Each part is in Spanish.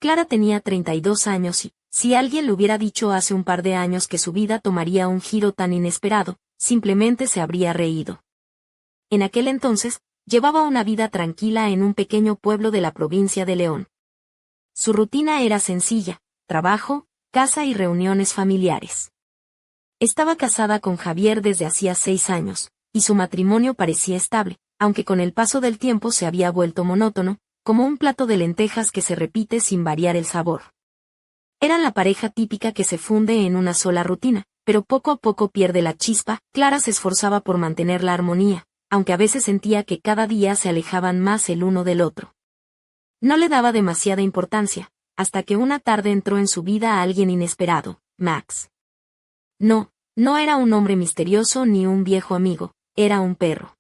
Clara tenía 32 años y, si alguien le hubiera dicho hace un par de años que su vida tomaría un giro tan inesperado, simplemente se habría reído. En aquel entonces, llevaba una vida tranquila en un pequeño pueblo de la provincia de León. Su rutina era sencilla: trabajo, casa y reuniones familiares. Estaba casada con Javier desde hacía 6 años, y su matrimonio parecía estable, aunque con el paso del tiempo se había vuelto monótono, como un plato de lentejas que se repite sin variar el sabor. Eran la pareja típica que se funde en una sola rutina, pero poco a poco pierde la chispa. Clara se esforzaba por mantener la armonía, aunque a veces sentía que cada día se alejaban más el uno del otro. No le daba demasiada importancia, hasta que una tarde entró en su vida alguien inesperado: Max. No era un hombre misterioso ni un viejo amigo, era un perro.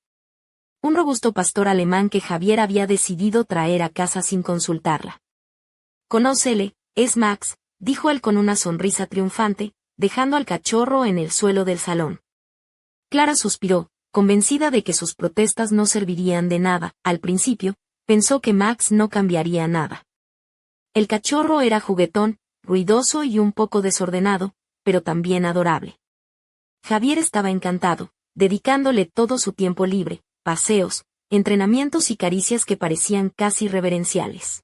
Un robusto pastor alemán que Javier había decidido traer a casa sin consultarla. «Conócele, es Max», dijo él con una sonrisa triunfante, dejando al cachorro en el suelo del salón. Clara suspiró, convencida de que sus protestas no servirían de nada. Al principio, pensó que Max no cambiaría nada. El cachorro era juguetón, ruidoso y un poco desordenado, pero también adorable. Javier estaba encantado, dedicándole todo su tiempo libre, paseos, entrenamientos y caricias que parecían casi reverenciales.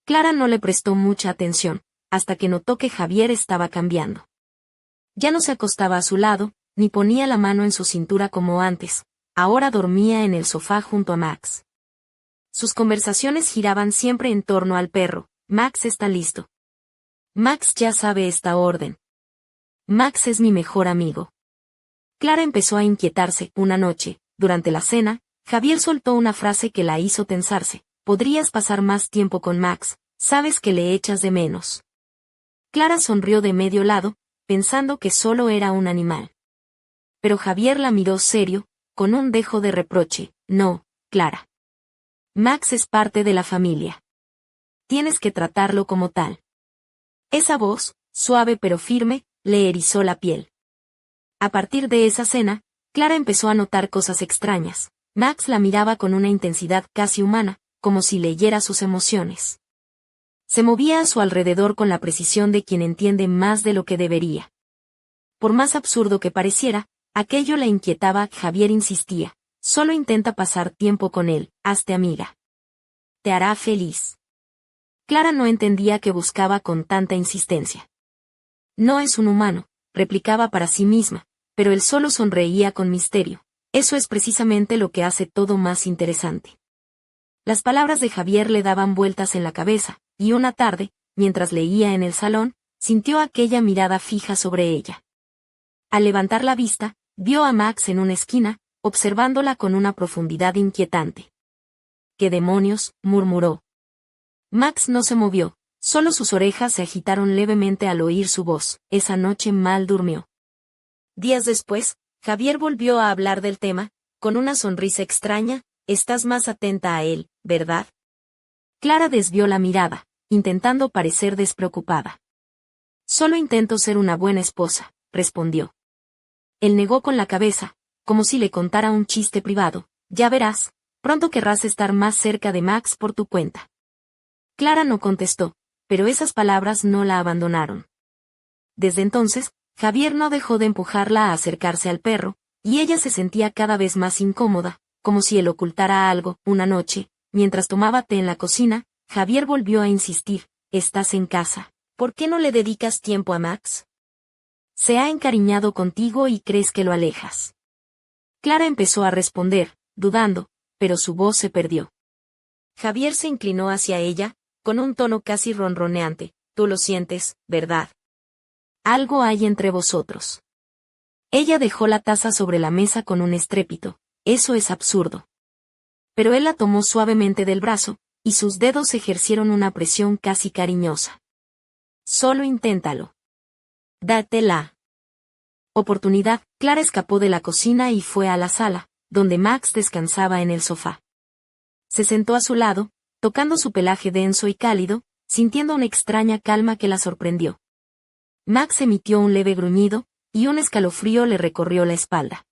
Clara no le prestó mucha atención, hasta que notó que Javier estaba cambiando. Ya no se acostaba a su lado, ni ponía la mano en su cintura como antes, ahora dormía en el sofá junto a Max. Sus conversaciones giraban siempre en torno al perro: «Max está listo. Max ya sabe esta orden. Max es mi mejor amigo». Clara empezó a inquietarse. Una noche, durante la cena, Javier soltó una frase que la hizo tensarse: «Podrías pasar más tiempo con Max, sabes que le echas de menos». Clara sonrió de medio lado, pensando que solo era un animal. Pero Javier la miró serio, con un dejo de reproche: «No, Clara. Max es parte de la familia. Tienes que tratarlo como tal». Esa voz, suave pero firme, le erizó la piel. A partir de esa cena, Clara empezó a notar cosas extrañas. Max la miraba con una intensidad casi humana, como si leyera sus emociones. Se movía a su alrededor con la precisión de quien entiende más de lo que debería. Por más absurdo que pareciera, aquello la inquietaba. Javier insistía: «Solo intenta pasar tiempo con él, hazte amiga. Te hará feliz». Clara no entendía qué buscaba con tanta insistencia. «No es un humano», replicaba para sí misma, pero él solo sonreía con misterio. Eso es precisamente lo que hace todo más interesante. Las palabras de Javier le daban vueltas en la cabeza, y una tarde, mientras leía en el salón, sintió aquella mirada fija sobre ella. Al levantar la vista, vio a Max en una esquina, observándola con una profundidad inquietante. «¿Qué demonios?», murmuró. Max no se movió, solo sus orejas se agitaron levemente al oír su voz. Esa noche mal durmió. Días después, Javier volvió a hablar del tema, con una sonrisa extraña: «Estás más atenta a él, ¿verdad?». Clara desvió la mirada, intentando parecer despreocupada. «Solo intento ser una buena esposa», respondió. Él negó con la cabeza, como si le contara un chiste privado: «Ya verás, pronto querrás estar más cerca de Max por tu cuenta». Clara no contestó, pero esas palabras no la abandonaron. Desde entonces, Javier no dejó de empujarla a acercarse al perro, y ella se sentía cada vez más incómoda, como si él ocultara algo. Una noche, mientras tomaba té en la cocina, Javier volvió a insistir: «Estás en casa. ¿Por qué no le dedicas tiempo a Max? Se ha encariñado contigo y crees que lo alejas». Clara empezó a responder, dudando, pero su voz se perdió. Javier se inclinó hacia ella, con un tono casi ronroneante: «Tú lo sientes, ¿verdad? Algo hay entre vosotros». Ella dejó la taza sobre la mesa con un estrépito: «Eso es absurdo». Pero él la tomó suavemente del brazo, y sus dedos ejercieron una presión casi cariñosa. «Solo inténtalo. Date la oportunidad». Clara escapó de la cocina y fue a la sala, donde Max descansaba en el sofá. Se sentó a su lado, tocando su pelaje denso y cálido, sintiendo una extraña calma que la sorprendió. Max emitió un leve gruñido, y un escalofrío le recorrió la espalda.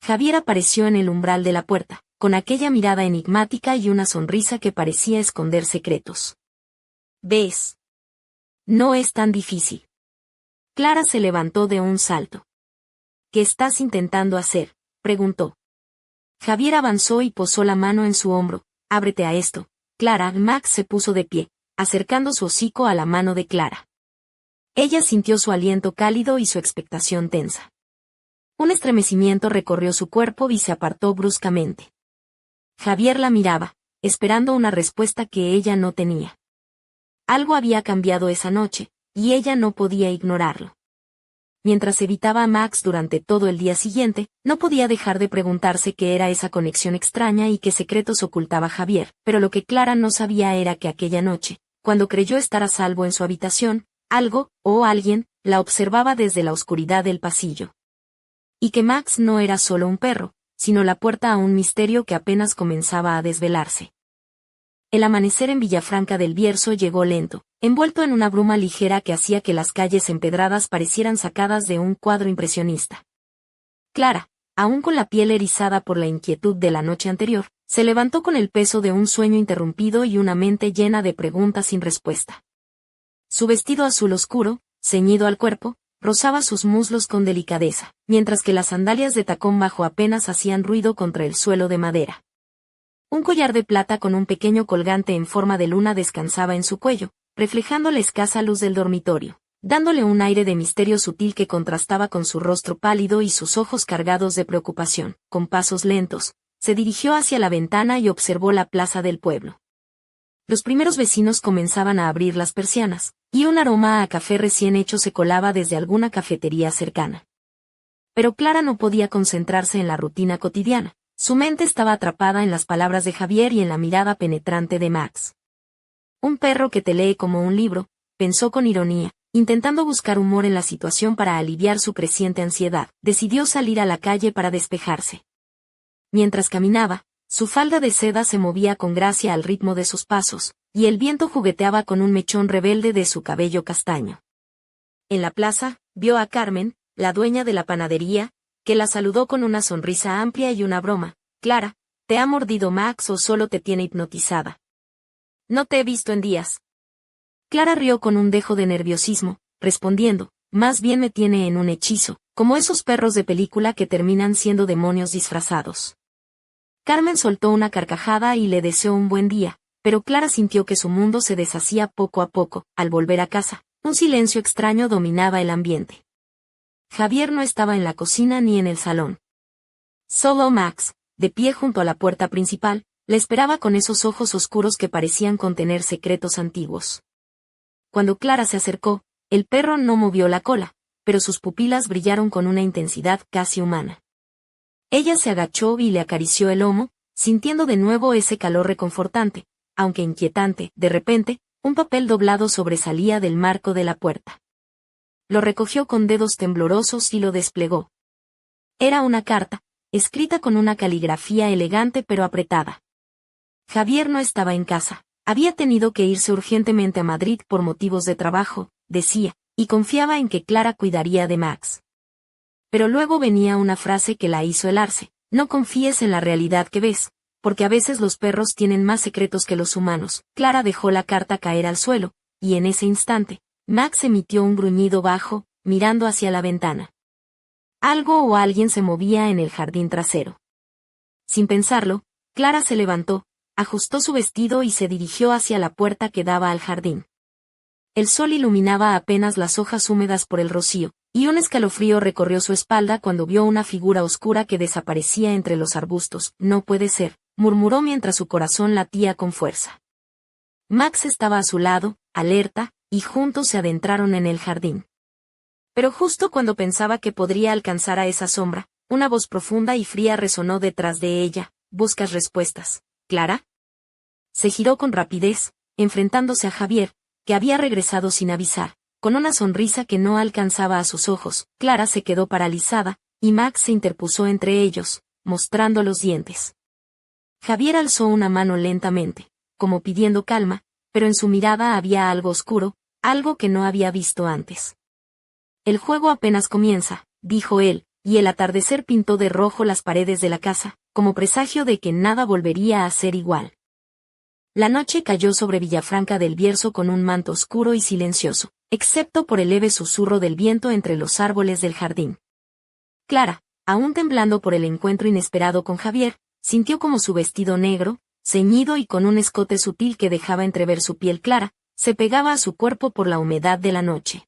Javier apareció en el umbral de la puerta, con aquella mirada enigmática y una sonrisa que parecía esconder secretos. ¿Ves? No es tan difícil. Clara se levantó de un salto. ¿Qué estás intentando hacer?, preguntó. Javier avanzó y posó la mano en su hombro. Ábrete a esto, Clara. Max se puso de pie, acercando su hocico a la mano de Clara. Ella sintió su aliento cálido y su expectación tensa. Un estremecimiento recorrió su cuerpo y se apartó bruscamente. Javier la miraba, esperando una respuesta que ella no tenía. Algo había cambiado esa noche, y ella no podía ignorarlo. Mientras evitaba a Max durante todo el día siguiente, no podía dejar de preguntarse qué era esa conexión extraña y qué secretos ocultaba Javier, pero lo que Clara no sabía era que aquella noche, cuando creyó estar a salvo en su habitación, algo, o alguien, la observaba desde la oscuridad del pasillo. Y que Max no era solo un perro, sino la puerta a un misterio que apenas comenzaba a desvelarse. El amanecer en Villafranca del Bierzo llegó lento, envuelto en una bruma ligera que hacía que las calles empedradas parecieran sacadas de un cuadro impresionista. Clara, aún con la piel erizada por la inquietud de la noche anterior, se levantó con el peso de un sueño interrumpido y una mente llena de preguntas sin respuesta. Su vestido azul oscuro, ceñido al cuerpo, rozaba sus muslos con delicadeza, mientras que las sandalias de tacón bajo apenas hacían ruido contra el suelo de madera. Un collar de plata con un pequeño colgante en forma de luna descansaba en su cuello, reflejando la escasa luz del dormitorio, dándole un aire de misterio sutil que contrastaba con su rostro pálido y sus ojos cargados de preocupación. Con pasos lentos, se dirigió hacia la ventana y observó la plaza del pueblo. Los primeros vecinos comenzaban a abrir las persianas, y un aroma a café recién hecho se colaba desde alguna cafetería cercana. Pero Clara no podía concentrarse en la rutina cotidiana. Su mente estaba atrapada en las palabras de Javier y en la mirada penetrante de Max. Un perro que te lee como un libro, pensó con ironía, intentando buscar humor en la situación para aliviar su creciente ansiedad. Decidió salir a la calle para despejarse. Mientras caminaba, su falda de seda se movía con gracia al ritmo de sus pasos, y el viento jugueteaba con un mechón rebelde de su cabello castaño. En la plaza, vio a Carmen, la dueña de la panadería, que la saludó con una sonrisa amplia y una broma. Clara, ¿te ha mordido Max o solo te tiene hipnotizada? No te he visto en días. Clara rió con un dejo de nerviosismo, respondiendo, más bien me tiene en un hechizo, como esos perros de película que terminan siendo demonios disfrazados. Carmen soltó una carcajada y le deseó un buen día, pero Clara sintió que su mundo se deshacía poco a poco. Al volver a casa, un silencio extraño dominaba el ambiente. Javier no estaba en la cocina ni en el salón. Solo Max, de pie junto a la puerta principal, le esperaba con esos ojos oscuros que parecían contener secretos antiguos. Cuando Clara se acercó, el perro no movió la cola, pero sus pupilas brillaron con una intensidad casi humana. Ella se agachó y le acarició el lomo, sintiendo de nuevo ese calor reconfortante, aunque inquietante. De repente, un papel doblado sobresalía del marco de la puerta. Lo recogió con dedos temblorosos y lo desplegó. Era una carta, escrita con una caligrafía elegante pero apretada. Javier no estaba en casa, había tenido que irse urgentemente a Madrid por motivos de trabajo, decía, y confiaba en que Clara cuidaría de Max. Pero luego venía una frase que la hizo helarse: no confíes en la realidad que ves, porque a veces los perros tienen más secretos que los humanos. Clara dejó la carta caer al suelo, y en ese instante, Max emitió un gruñido bajo, mirando hacia la ventana. Algo o alguien se movía en el jardín trasero. Sin pensarlo, Clara se levantó, ajustó su vestido y se dirigió hacia la puerta que daba al jardín. El sol iluminaba apenas las hojas húmedas por el rocío, y un escalofrío recorrió su espalda cuando vio una figura oscura que desaparecía entre los arbustos. No puede ser, murmuró mientras su corazón latía con fuerza. Max estaba a su lado, alerta, y juntos se adentraron en el jardín. Pero justo cuando pensaba que podría alcanzar a esa sombra, una voz profunda y fría resonó detrás de ella: ¿buscas respuestas, Clara? Se giró con rapidez, enfrentándose a Javier, que había regresado sin avisar, con una sonrisa que no alcanzaba a sus ojos. Clara se quedó paralizada, y Max se interpuso entre ellos, mostrando los dientes. Javier alzó una mano lentamente, como pidiendo calma, pero en su mirada había algo oscuro, algo que no había visto antes. El juego apenas comienza, dijo él, y el atardecer pintó de rojo las paredes de la casa, como presagio de que nada volvería a ser igual. La noche cayó sobre Villafranca del Bierzo con un manto oscuro y silencioso, excepto por el leve susurro del viento entre los árboles del jardín. Clara, aún temblando por el encuentro inesperado con Javier, sintió como su vestido negro, ceñido y con un escote sutil que dejaba entrever su piel clara, se pegaba a su cuerpo por la humedad de la noche.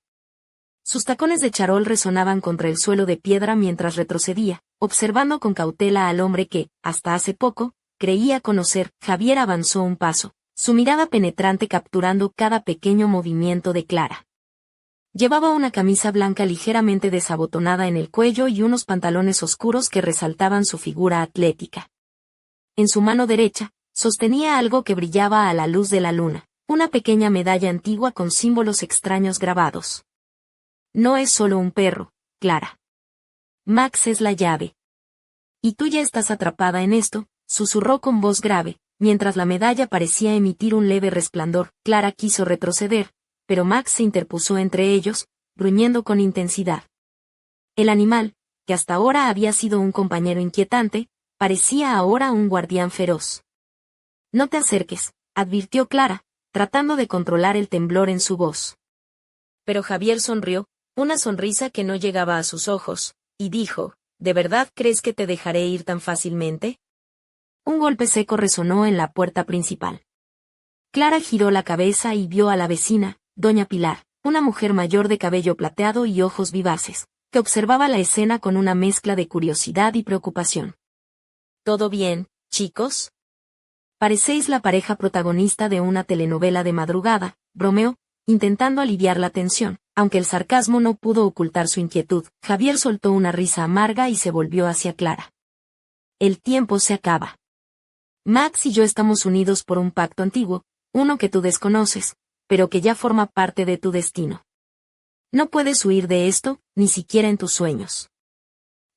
Sus tacones de charol resonaban contra el suelo de piedra mientras retrocedía, observando con cautela al hombre que, hasta hace poco, creía conocer. Javier avanzó un paso, su mirada penetrante capturando cada pequeño movimiento de Clara. Llevaba una camisa blanca ligeramente desabotonada en el cuello y unos pantalones oscuros que resaltaban su figura atlética. En su mano derecha, sostenía algo que brillaba a la luz de la luna, una pequeña medalla antigua con símbolos extraños grabados. No es solo un perro, Clara. Max es la llave. Y tú ya estás atrapada en esto, susurró con voz grave, mientras la medalla parecía emitir un leve resplandor. Clara quiso retroceder, pero Max se interpuso entre ellos, gruñendo con intensidad. El animal, que hasta ahora había sido un compañero inquietante, parecía ahora un guardián feroz. No te acerques, advirtió Clara, tratando de controlar el temblor en su voz. Pero Javier sonrió, una sonrisa que no llegaba a sus ojos, y dijo, ¿de verdad crees que te dejaré ir tan fácilmente? Un golpe seco resonó en la puerta principal. Clara giró la cabeza y vio a la vecina, doña Pilar, una mujer mayor de cabello plateado y ojos vivaces, que observaba la escena con una mezcla de curiosidad y preocupación. ¿Todo bien, chicos? Parecéis la pareja protagonista de una telenovela de madrugada, bromeó, intentando aliviar la tensión. Aunque el sarcasmo no pudo ocultar su inquietud, Javier soltó una risa amarga y se volvió hacia Clara. El tiempo se acaba. Max y yo estamos unidos por un pacto antiguo, uno que tú desconoces, pero que ya forma parte de tu destino. No puedes huir de esto, ni siquiera en tus sueños.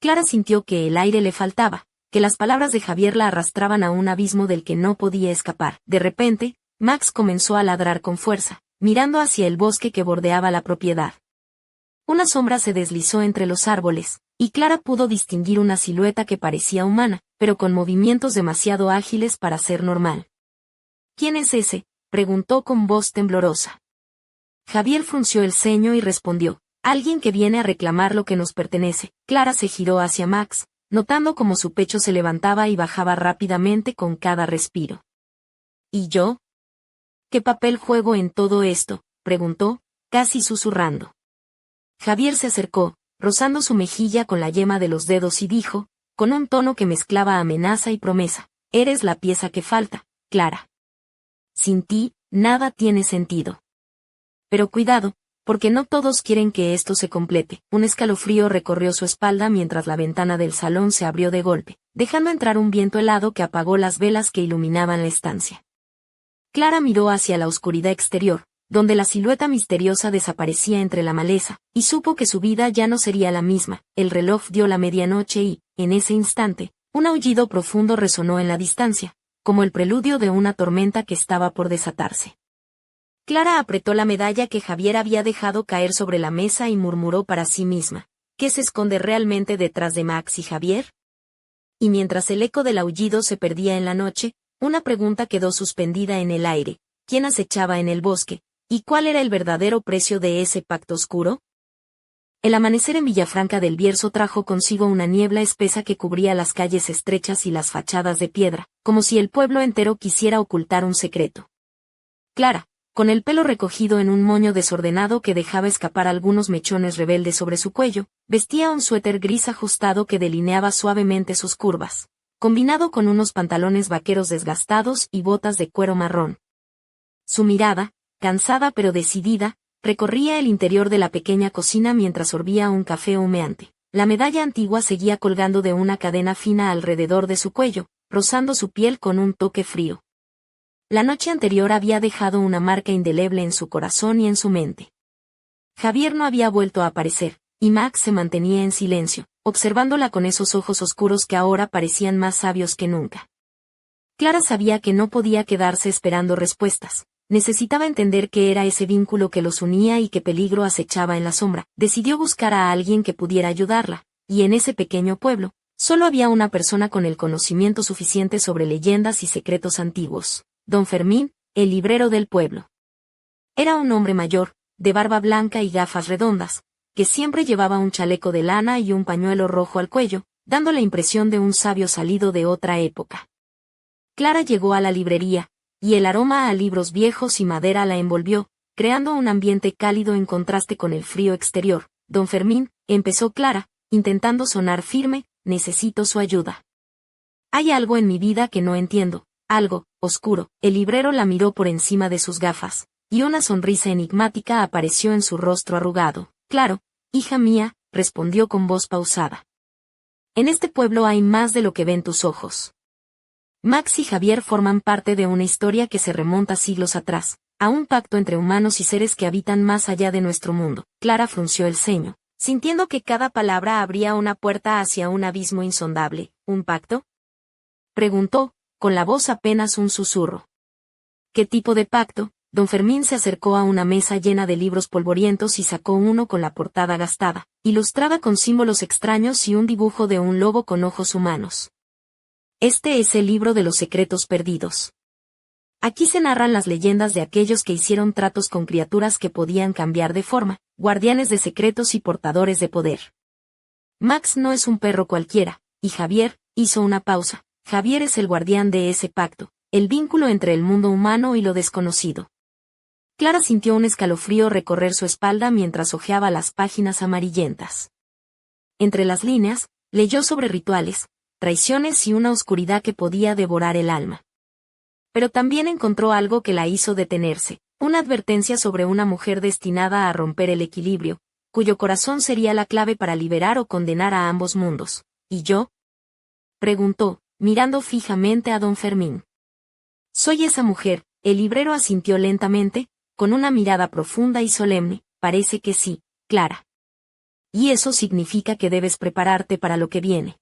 Clara sintió que el aire le faltaba, que las palabras de Javier la arrastraban a un abismo del que no podía escapar. De repente, Max comenzó a ladrar con fuerza, mirando hacia el bosque que bordeaba la propiedad. Una sombra se deslizó entre los árboles, y Clara pudo distinguir una silueta que parecía humana, pero con movimientos demasiado ágiles para ser normal. ¿Quién es ese?, preguntó con voz temblorosa. Javier frunció el ceño y respondió, alguien que viene a reclamar lo que nos pertenece. Clara se giró hacia Max, notando cómo su pecho se levantaba y bajaba rápidamente con cada respiro. ¿Y yo? ¿Qué papel juego en todo esto?, preguntó, casi susurrando. Javier se acercó, rozando su mejilla con la yema de los dedos y dijo, con un tono que mezclaba amenaza y promesa, eres la pieza que falta, Clara. Sin ti, nada tiene sentido. Pero cuidado, porque no todos quieren que esto se complete. Un escalofrío recorrió su espalda mientras la ventana del salón se abrió de golpe, dejando entrar un viento helado que apagó las velas que iluminaban la estancia. Clara miró hacia la oscuridad exterior, donde la silueta misteriosa desaparecía entre la maleza, y supo que su vida ya no sería la misma. El reloj dio la medianoche y, en ese instante, un aullido profundo resonó en la distancia, como el preludio de una tormenta que estaba por desatarse. Clara apretó la medalla que Javier había dejado caer sobre la mesa y murmuró para sí misma, ¿qué se esconde realmente detrás de Max y Javier? Y mientras el eco del aullido se perdía en la noche, una pregunta quedó suspendida en el aire, ¿quién acechaba en el bosque? ¿Y cuál era el verdadero precio de ese pacto oscuro? El amanecer en Villafranca del Bierzo trajo consigo una niebla espesa que cubría las calles estrechas y las fachadas de piedra, como si el pueblo entero quisiera ocultar un secreto. Clara, con el pelo recogido en un moño desordenado que dejaba escapar algunos mechones rebeldes sobre su cuello, vestía un suéter gris ajustado que delineaba suavemente sus curvas, combinado con unos pantalones vaqueros desgastados y botas de cuero marrón. Su mirada, cansada pero decidida, recorría el interior de la pequeña cocina mientras sorbía un café humeante. La medalla antigua seguía colgando de una cadena fina alrededor de su cuello, rozando su piel con un toque frío. La noche anterior había dejado una marca indeleble en su corazón y en su mente. Javier no había vuelto a aparecer, y Max se mantenía en silencio, observándola con esos ojos oscuros que ahora parecían más sabios que nunca. Clara sabía que no podía quedarse esperando respuestas. Necesitaba entender qué era ese vínculo que los unía y qué peligro acechaba en la sombra. Decidió buscar a alguien que pudiera ayudarla, y en ese pequeño pueblo, solo había una persona con el conocimiento suficiente sobre leyendas y secretos antiguos. don Fermín, el librero del pueblo. Era un hombre mayor, de barba blanca y gafas redondas, que siempre llevaba un chaleco de lana y un pañuelo rojo al cuello, dando la impresión de un sabio salido de otra época. Clara llegó a la librería, y el aroma a libros viejos y madera la envolvió, creando un ambiente cálido en contraste con el frío exterior. Don Fermín, empezó Clara, intentando sonar firme, necesito su ayuda. Hay algo en mi vida que no entiendo, algo, oscuro. El librero la miró por encima de sus gafas, y una sonrisa enigmática apareció en su rostro arrugado. Claro, hija mía, respondió con voz pausada. En este pueblo hay más de lo que ven tus ojos. Max y Javier forman parte de una historia que se remonta siglos atrás, a un pacto entre humanos y seres que habitan más allá de nuestro mundo. Clara frunció el ceño, sintiendo que cada palabra abría una puerta hacia un abismo insondable. ¿Un pacto?, preguntó, con la voz apenas un susurro. ¿Qué tipo de pacto? Don Fermín se acercó a una mesa llena de libros polvorientos y sacó uno con la portada gastada, ilustrada con símbolos extraños y un dibujo de un lobo con ojos humanos. Este es el libro de los secretos perdidos. Aquí se narran las leyendas de aquellos que hicieron tratos con criaturas que podían cambiar de forma, guardianes de secretos y portadores de poder. Max no es un perro cualquiera, y Javier, hizo una pausa, Javier es el guardián de ese pacto, el vínculo entre el mundo humano y lo desconocido. Clara sintió un escalofrío recorrer su espalda mientras hojeaba las páginas amarillentas. Entre las líneas, leyó sobre rituales, traiciones y una oscuridad que podía devorar el alma. Pero también encontró algo que la hizo detenerse, una advertencia sobre una mujer destinada a romper el equilibrio, cuyo corazón sería la clave para liberar o condenar a ambos mundos. ¿Y yo?, preguntó, mirando fijamente a don Fermín. Soy esa mujer, el librero asintió lentamente, con una mirada profunda y solemne. Parece que sí, Clara. Y eso significa que debes prepararte para lo que viene.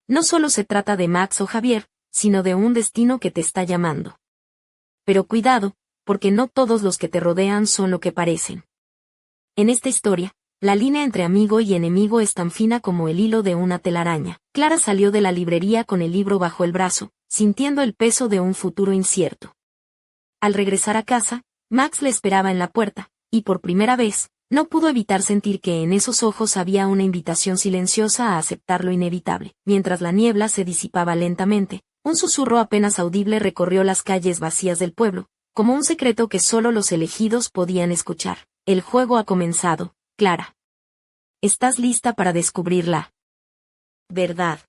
No solo se trata de Max o Javier, sino de un destino que te está llamando. Pero cuidado, porque no todos los que te rodean son lo que parecen. En esta historia, la línea entre amigo y enemigo es tan fina como el hilo de una telaraña. Clara salió de la librería con el libro bajo el brazo, sintiendo el peso de un futuro incierto. Al regresar a casa, Max le esperaba en la puerta, y por primera vez, no pudo evitar sentir que en esos ojos había una invitación silenciosa a aceptar lo inevitable. Mientras la niebla se disipaba lentamente, un susurro apenas audible recorrió las calles vacías del pueblo, como un secreto que solo los elegidos podían escuchar. El juego ha comenzado, Clara. ¿Estás lista para descubrir la verdad?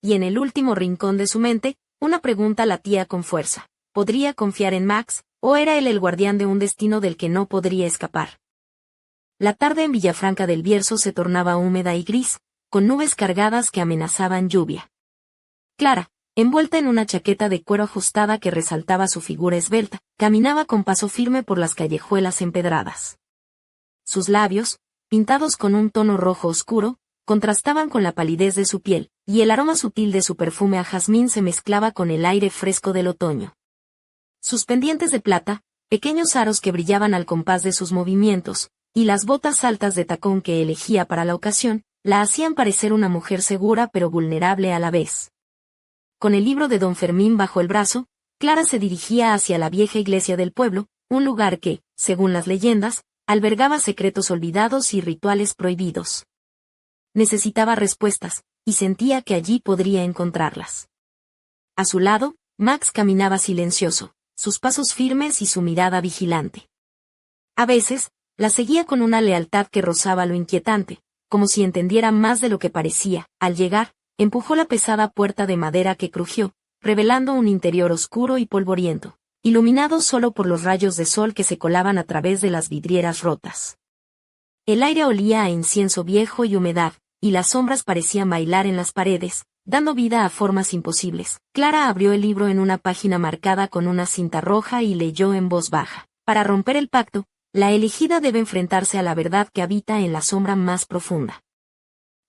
Y en el último rincón de su mente, una pregunta latía con fuerza. ¿Podría confiar en Max, o era él el guardián de un destino del que no podría escapar? La tarde en Villafranca del Bierzo se tornaba húmeda y gris, con nubes cargadas que amenazaban lluvia. Clara, envuelta en una chaqueta de cuero ajustada que resaltaba su figura esbelta, caminaba con paso firme por las callejuelas empedradas. Sus labios, pintados con un tono rojo oscuro, contrastaban con la palidez de su piel, y el aroma sutil de su perfume a jazmín se mezclaba con el aire fresco del otoño. Sus pendientes de plata, pequeños aros que brillaban al compás de sus movimientos, y las botas altas de tacón que elegía para la ocasión, la hacían parecer una mujer segura pero vulnerable a la vez. Con el libro de don Fermín bajo el brazo, Clara se dirigía hacia la vieja iglesia del pueblo, un lugar que, según las leyendas, albergaba secretos olvidados y rituales prohibidos. Necesitaba respuestas, y sentía que allí podría encontrarlas. A su lado, Max caminaba silencioso, sus pasos firmes y su mirada vigilante. A veces, la seguía con una lealtad que rozaba lo inquietante, como si entendiera más de lo que parecía. Al llegar, empujó la pesada puerta de madera que crujió, revelando un interior oscuro y polvoriento, iluminado solo por los rayos de sol que se colaban a través de las vidrieras rotas. El aire olía a incienso viejo y humedad, y las sombras parecían bailar en las paredes, dando vida a formas imposibles. Clara abrió el libro en una página marcada con una cinta roja y leyó en voz baja. Para romper el pacto, la elegida debe enfrentarse a la verdad que habita en la sombra más profunda.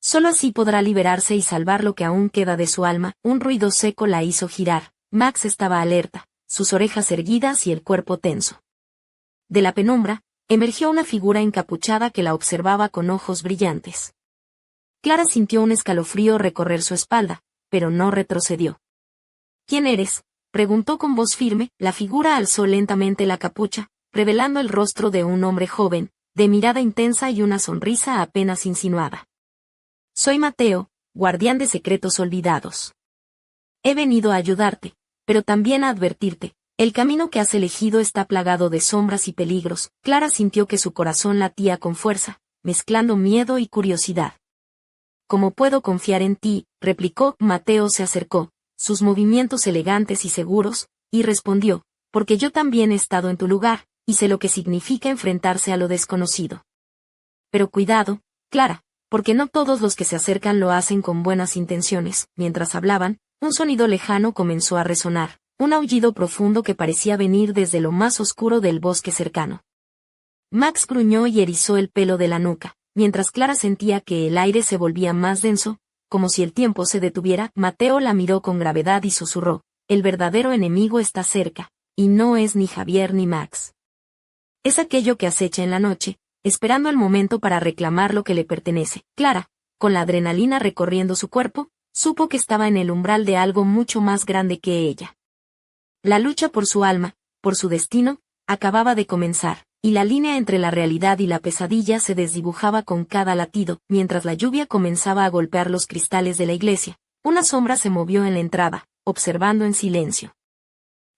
Solo así podrá liberarse y salvar lo que aún queda de su alma. Un ruido seco la hizo girar. Max estaba alerta, sus orejas erguidas y el cuerpo tenso. De la penumbra, emergió una figura encapuchada que la observaba con ojos brillantes. Clara sintió un escalofrío recorrer su espalda, pero no retrocedió. ¿Quién eres?, preguntó con voz firme. La figura alzó lentamente la capucha, revelando el rostro de un hombre joven, de mirada intensa y una sonrisa apenas insinuada. Soy Mateo, guardián de secretos olvidados. He venido a ayudarte, pero también a advertirte. El camino que has elegido está plagado de sombras y peligros. Clara sintió que su corazón latía con fuerza, mezclando miedo y curiosidad. ¿Cómo puedo confiar en ti?, replicó. Mateo se acercó, sus movimientos elegantes y seguros, y respondió, porque yo también he estado en tu lugar, y sé lo que significa enfrentarse a lo desconocido. Pero cuidado, Clara, porque no todos los que se acercan lo hacen con buenas intenciones. Mientras hablaban, un sonido lejano comenzó a resonar. Un aullido profundo que parecía venir desde lo más oscuro del bosque cercano. Max gruñó y erizó el pelo de la nuca, mientras Clara sentía que el aire se volvía más denso, como si el tiempo se detuviera. Mateo la miró con gravedad y susurró, el verdadero enemigo está cerca, y no es ni Javier ni Max. Es aquello que acecha en la noche, esperando el momento para reclamar lo que le pertenece. Clara, con la adrenalina recorriendo su cuerpo, supo que estaba en el umbral de algo mucho más grande que ella. La lucha por su alma, por su destino, acababa de comenzar, y la línea entre la realidad y la pesadilla se desdibujaba con cada latido. Mientras la lluvia comenzaba a golpear los cristales de la iglesia, una sombra se movió en la entrada, observando en silencio.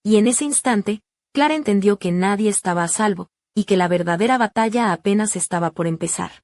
Y en ese instante, Clara entendió que nadie estaba a salvo, y que la verdadera batalla apenas estaba por empezar.